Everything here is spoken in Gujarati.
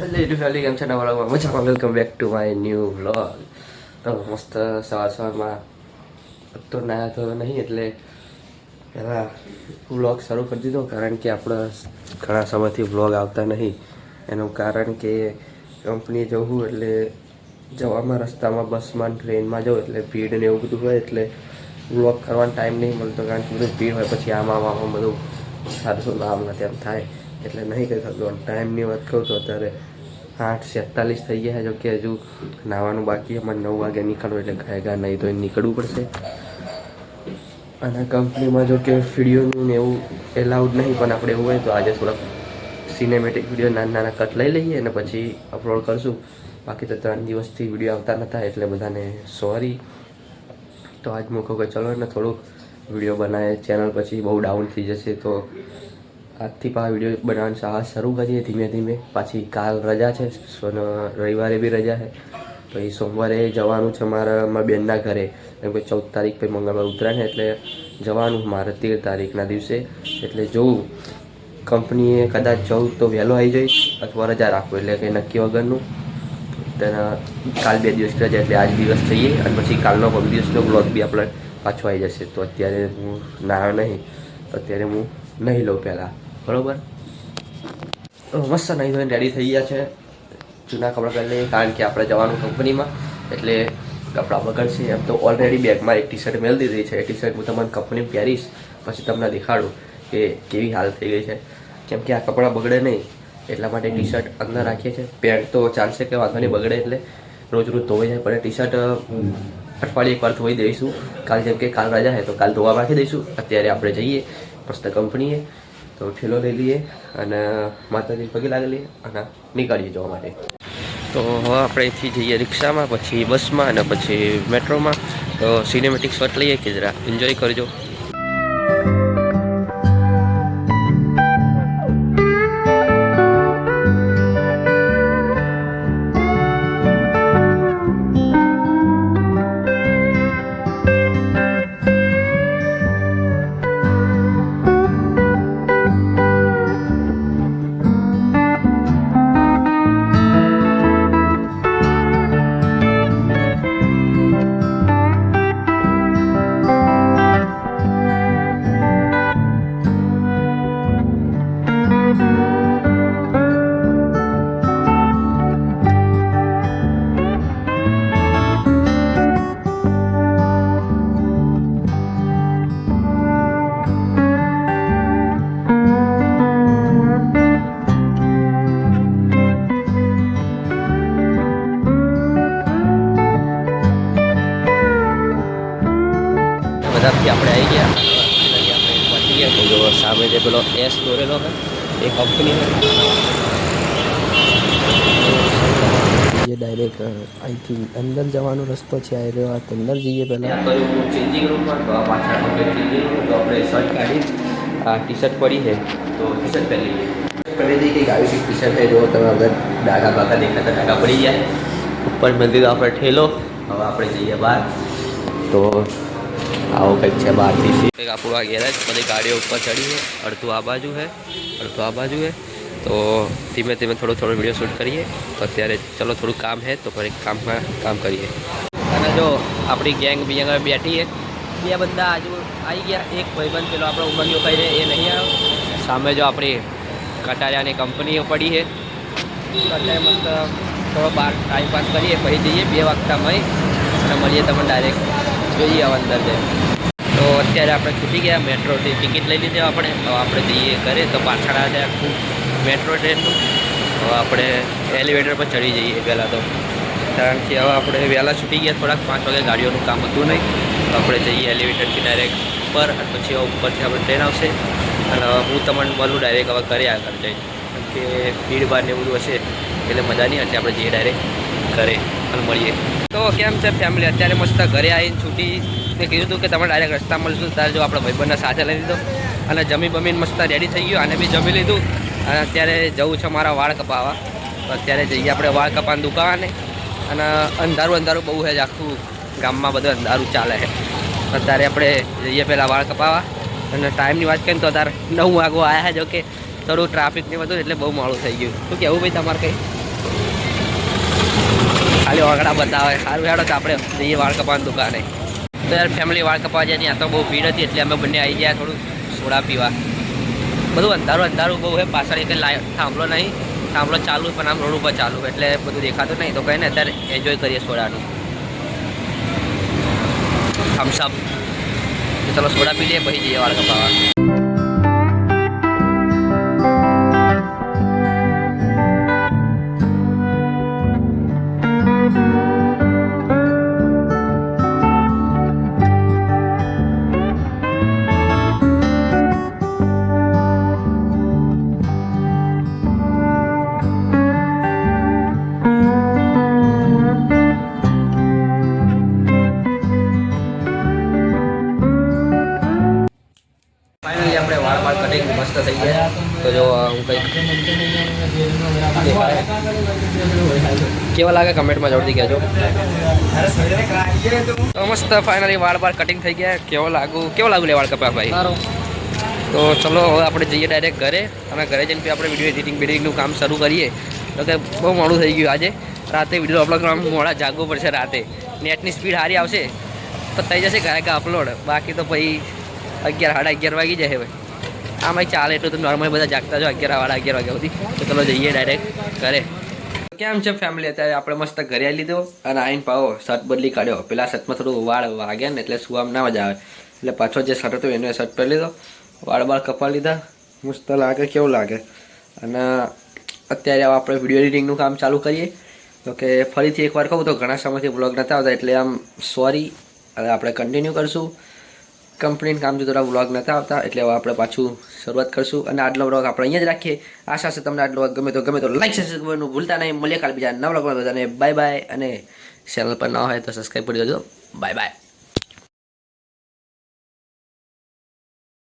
ફેમિલી કેમ છે નવા વ્લોગમાં મજામાં welcome back to my new vlog. તો મસ્ત સવારમાં તો નાયા તો નહીં એટલે પહેલાં વ્લોગ શરૂ કરી દીધો, કારણ કે આપણે ઘણા સમયથી વ્લોગ આવતા નહીં. એનું કારણ કે કંપનીએ જવું એટલે જવામાં રસ્તામાં બસમાં ટ્રેનમાં જવું એટલે ભીડ ને એવું બધું હોય, એટલે વ્લોગ કરવાનો ટાઈમ નહીં મળતો, કારણ કે બધું ભીડ હોય. પછી આમાં બધું સારું આમ ને તેમ થાય એટલે નહીં કરી શકતો. ટાઈમની વાત કહું તો અત્યારે 8:47 થઈ ગયા છે, જો કે હજુ નાવાનું બાકી. અમારે 9 વાગે નીકળવું એટલે ગાયગા નહીં તો નીકળવું પડશે. અને કંપનીમાં જો કે વિડીયોનું ને એવું એલાઉડ નહીં, પણ આપણે એવું હોય તો આજે થોડાક સિનેમેટિક વિડીયો નાના કટ લઈ લઈએ અને પછી અપલોડ કરશું. બાકી તો 3 દિવસથી વિડીયો આવતા નહોતા એટલે બધાને સોરી. તો આજ મૂકો કે ચલો ને થોડુંક વિડીયો બનાવે. ચેનલ પછી બહુ ડાઉન થઈ જશે, તો આજથી પાછા વિડીયો બનાવવાનું સાહસ શરૂ કરીએ ધીમે ધીમે. પાછી કાલ રજા છે, રવિવારે બી રજા છે, તો એ સોમવારે જવાનું છે મારા બેનના ઘરે. કેમ કે 14 તારીખ પછી મંગળવાર ઉતરાય ને એટલે જવાનું મારે 13 તારીખના દિવસે. એટલે જોઉં કંપનીએ કદાચ જવું તો વહેલો આવી જઈશ અથવા રજા રાખવું, એટલે કંઈ નક્કી વગરનું. તેના કાલ 2 દિવસ રજા એટલે આજ દિવસ જઈએ અને પછી કાલનો 2 દિવસનો બ્લોગ બી આપણે પાછો આવી જશે. તો અત્યારે હું નાયો નહીં, તો અત્યારે હું નહીં લઉં પહેલાં, બરાબર. મસ્ત નહીં ધોઈને રેડી થઈ ગયા છે. જૂના કપડાં પહેરી લઈએ, કારણ કે આપણે જવાનું કંપનીમાં એટલે કપડાં બગડશે. એમ તો ઓલરેડી બેગમાં એક ટી-શર્ટ મેળ દીધી છે. એ ટી-શર્ટ હું તમને કંપની પહેરીશ પછી તમને દેખાડું કે કેવી હાલ થઈ ગઈ છે. કેમ કે આ કપડાં બગડે નહીં એટલા માટે ટી-શર્ટ અંદર રાખીએ છીએ. પેન્ટ તો ચાલશે કે વાંધો નહીં, બગડે એટલે રોજ ધોવાઈ જાય, પણ ટી-શર્ટ અઠવાડિયે એકવાર ધોઈ દઈશું. કાલ જેમ કે કાલ રજા છે તો કાલ ધોવા રાખી દઈશું. અત્યારે આપણે જઈએ મસ્ત કંપનીએ, તો ઠેલો લઈ લઈએ અને માતાજી પગે લાગી લઈએ અને નીકળીએ જવા માટે. તો હવે આપણે અહીંથી જઈએ રિક્ષામાં, પછી બસમાં અને પછી મેટ્રોમાં. તો સિનેમેટિક શોટ લઈએ કે જરા એન્જોય કરજો. બધાથી આપણે આવી ગયા, આપણે પહોંચી ગયા. તો જો સામે જે પેલો એસ દોરેલો હોય એ કંપની જે ડાયરેક્ટ અહીંથી અંદર જવાનો રસ્તો છે. આ રહ્યો અંદર જઈએ પહેલાં ચેન્જિંગ રૂમમાં. તો આ પાછળ ચેન્જિંગ રૂમ, તો આપણે શર્ટ કાઢી આ ટી-શર્ટ પડી છે તો ટી-શર્ટ પહેરી લઈએ. પહેરી દઈએ કંઈક આવી ટી-શર્ટ છે. જો તમે અગર ડાઘા બાઘા દેખાતા ડાઘા પડી જાય. ઉપર મંદિર આપણે ઠેલો. હવે આપણે જઈએ બહાર. તો આવું કંઈક છે બહારથી. કંઈક આપણું આ ગેરેજ, બધી ગાડીઓ ઉપર ચડી છે. અડધું આ બાજુ છે, અડધું આ બાજુ છે. તો ધીમે ધીમે થોડો વિડીયો શૂટ કરીએ. તો અત્યારે ચલો થોડું કામ છે તો ફરી કામ કરીએ. અને જો આપણી ગેંગ બી આગળ બેઠી છે. 2 બધા આજુ આવી ગયા. એક ભાઈબંધ પેલો આપણો ઉમંગ્યો ભાઈ છે એ નહીં આવ્યો. સામે જો આપણી કટારિયાની કંપનીઓ પડી છે. તો અત્યારે મસ્ત થોડો બહાર ટાઈમ પાસ કરીએ, પછી જઈએ 2 વાગતામાં અને મળીએ તમને ડાયરેક્ટ. જોઈએ હવે અંદર જઈએ. તો અત્યારે આપણે છૂટી ગયા. મેટ્રોથી ટિકિટ લઈ લીધી આપણે. તો આપણે જઈએ ઘરે. તો પાછળ આ આખું મેટ્રો ટ્રેનનું. હવે આપણે એલિવેટર પર ચડી જઈએ પહેલાં તો, કારણ કે હવે આપણે વહેલા છૂટી ગયા. થોડાક 5 વાગે ગાડીઓનું કામ હતું નહીં, તો આપણે જઈએ એલિવેટરથી ડાયરેક્ટ ઉપર. અને પછી ઉપરથી આપણે ટ્રેન આવશે અને હું તમને મળું ડાયરેક્ટ હવે ઘરે આગળ જઈને. કેમ કે ભીડ ભાડ ને બધું હશે એટલે મજા નહીં. એટલે આપણે જઈએ ડાયરેક્ટ ઘરે અને મળીએ. તો કેમ છે ફેમિલી? અત્યારે મસ્ત ઘરે આવીને છૂટી મેં કીધું હતું કે તમે ડાયરેક્ટ રસ્તા મળશું. ત્યારે જો આપણે ભાઈબંધને સાથે લઈ લીધો અને બમીને મસ્ત રેડી થઈ ગયો. આને બી જમી લીધું અને અત્યારે જવું છે મારા વાળ કપાવવા. તો અત્યારે જઈએ આપણે વાળ કપાવવાની દુકાને. અને અંધારું બહુ છે, આખું ગામમાં બધું અંધારું ચાલે છે. અત્યારે આપણે જઈએ પહેલાં વાળ કપાવવા. અને ટાઈમની વાત કરીએ તો અત્યારે 9 વાગો આવ્યા. જો કે થોડું ટ્રાફિક ને બધું એટલે બહુ મોડું થઈ ગયું. શું કહેવું ભાઈ તમારે કંઈ? ખાલી ઓગળા બતાવે. સારું હેડો તો આપણે જઈએ વાળ કપાવાની દુકાને. તો યાર ફેમિલી વાળ કપાવા જાય ત્યાં તો બહુ ભીડ હતી એટલે અમે બંને આવી ગયા થોડું સોડા પીવા. બધું અંધારું બહુ હે. પાછળ એક થાંભલો નહીં, થાંભલો ચાલુ પણ આમ રોડ ઉપર ચાલુ એટલે બધું દેખાતું નહીં. તો કંઈ ને અત્યારે એન્જોય કરીએ સોડાનું. થમ્સઅપ. તો ચલો સોડા પી લઈએ પછી જઈએ વાળ કપાવા. ફાઇનલી આપણે વાળ કટિંગ મસ્ત થઈ ગયા. તો જો હું કંઈક કેવા લાગે કમેન્ટમાં જરૂરથી કહેજો. તો મસ્ત ફાઇનલી વાળ કટિંગ થઈ ગયા. કેવો લાગુ લે વાળ કપા ભાઈ? તો ચલો હવે આપણે જઈએ ડાયરેક્ટ ઘરે અને ઘરે જઈને આપણે વિડીયો એડિટિંગનું કામ શરૂ કરીએ. તો કે બહુ મોડું થઈ ગયું આજે. રાતે વિડીયો અપલોડ કરવામાં મોડા જાગવું પડશે. રાતે નેટની સ્પીડ સારી આવશે તો થઈ જશે ઘરે અપલોડ. બાકી તો પછી 11-11:30 વાગી જાય ભાઈ. આમાં ચાલે એટલું તો નોર્મલ બધા જાગતા જો 11-11:30 વાગ્યા સુધી. તો ચલો જઈએ ડાયરેક્ટ ઘરે. કેમ છે ફેમિલી? અત્યારે આપણે મસ્ત ઘરે આવી લીધો અને આવીને પાવો શર્ટ બદલી કાઢ્યો. પેલા શર્ટમાં થોડું વાળ વાગ્યા ને એટલે સુવામાં ના મજા આવે એટલે પાછો જે શર્ટ હતો એનો શર્ટ પહેરી લીધો. વાળ કપા લીધા. મસ્ત લાગે. કેવું લાગે? અને અત્યારે આપણે વિડીયો એડિટિંગનું કામ ચાલુ કરીએ. તો કે ફરીથી એકવાર કહું તો ઘણા સમયથી બ્લોગ નહોતા આવતા એટલે આમ સોરી. હવે આપણે કન્ટિન્યુ કરશું. કંપનીનું કામ જો થોડા વ્લોગ નહોતા આવતા એટલે હવે આપણે પાછું શરૂઆત કરશું. અને આજનો વ્લોગ આપણે અહીંયા જ રાખીએ. આશા છે તમને આજનો વ્લોગ ગમે તો લાઈક સબસ્ક્રાઈબ કરવાનું ભૂલતા નહીં. મળીએ કાલે બીજા નવા વ્લોગમાં. બધાને બાય બાય. અને ચેનલ પર ન હોય તો સબસ્ક્રાઈબ કરી દેજો. Bye bye.